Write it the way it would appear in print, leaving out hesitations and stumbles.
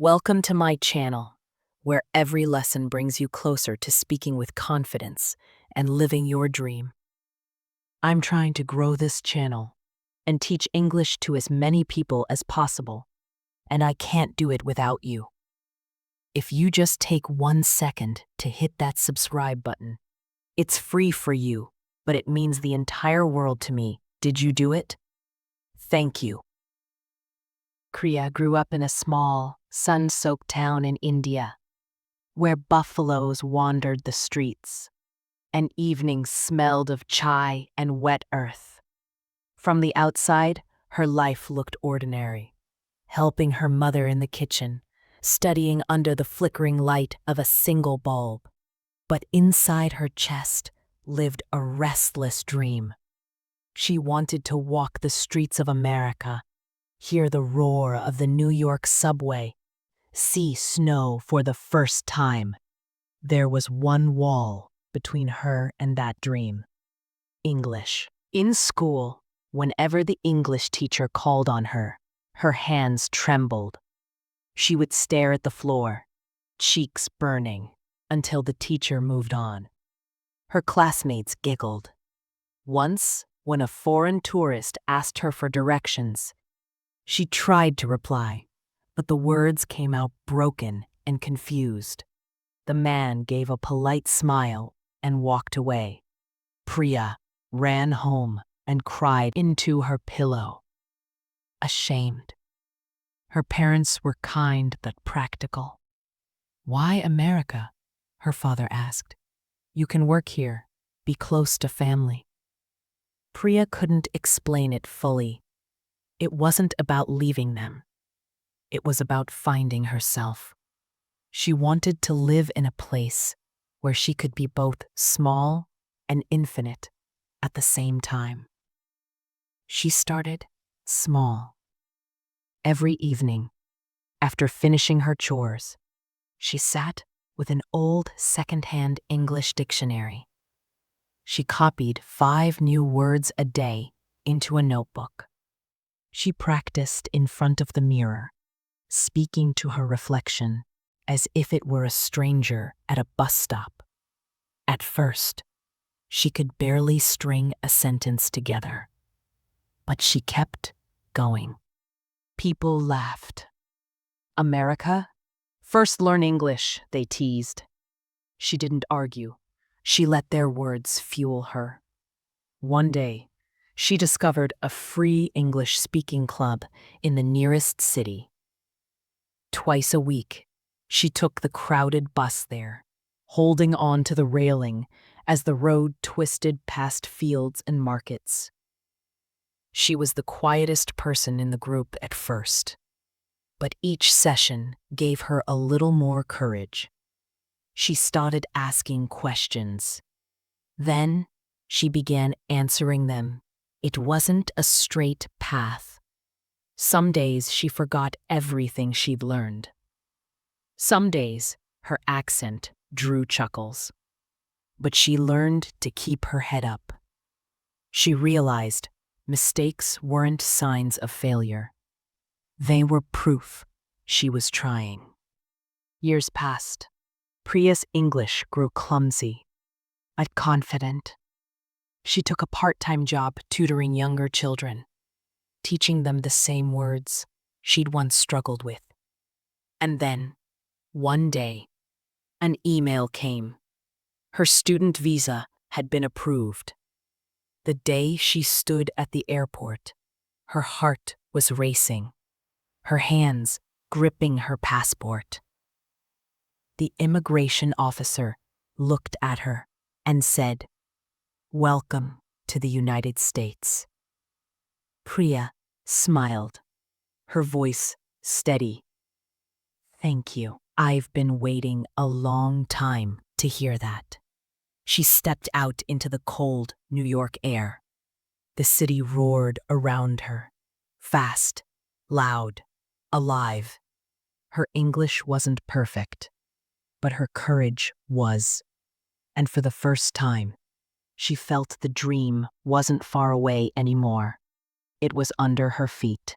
Welcome to my channel, where every lesson brings you closer to speaking with confidence and living your dream. I'm trying to grow this channel and teach English to as many people as possible, and I can't do it without you. If you just take 1 second to hit that subscribe button, it's free for you, but it means the entire world to me. Did you do it? Thank you. Kriya grew up in a small, sun-soaked town in India, where buffaloes wandered the streets, and evenings smelled of chai and wet earth. From the outside, her life looked ordinary, helping her mother in the kitchen, studying under the flickering light of a single bulb. But inside her chest lived a restless dream. She wanted to walk the streets of America, hear the roar of the New York subway, see snow for the first time. There was one wall between her and that dream: English. In school, whenever the English teacher called on her, her hands trembled. She would stare at the floor, cheeks burning, until the teacher moved on. Her classmates giggled. Once, when a foreign tourist asked her for directions, she tried to reply, but the words came out broken and confused. The man gave a polite smile and walked away. Priya ran home and cried into her pillow, ashamed. Her parents were kind but practical. "Why America?" her father asked. "You can work here, be close to family." Priya couldn't explain it fully. It wasn't about leaving them. It was about finding herself. She wanted to live in a place where she could be both small and infinite at the same time. She started small. Every evening, after finishing her chores, she sat with an old second-hand English dictionary. She copied 5 new words a day into a notebook. She practiced in front of the mirror, speaking to her reflection as if it were a stranger at a bus stop. At first, she could barely string a sentence together, but she kept going. People laughed. "America? First learn English," they teased. She didn't argue. She let their words fuel her. One day, she discovered a free English speaking club in the nearest city. Twice a week, she took the crowded bus there, holding on to the railing as the road twisted past fields and markets. She was the quietest person in the group at first, but each session gave her a little more courage. She started asking questions. Then she began answering them. It wasn't a straight path. Some days she forgot everything she'd learned. Some days her accent drew chuckles. But she learned to keep her head up. She realized mistakes weren't signs of failure. They were proof she was trying. Years passed. Priya's English grew clumsy, but confident. She took a part-time job tutoring younger children, teaching them the same words she'd once struggled with. And then, one day, an email came. Her student visa had been approved. The day she stood at the airport, her heart was racing, her hands gripping her passport. The immigration officer looked at her and said, "Welcome to the United States." Priya smiled, her voice steady. "Thank you. I've been waiting a long time to hear that." She stepped out into the cold New York air. The city roared around her, fast, loud, alive. Her English wasn't perfect, but her courage was. And for the first time, she felt the dream wasn't far away anymore. It was under her feet.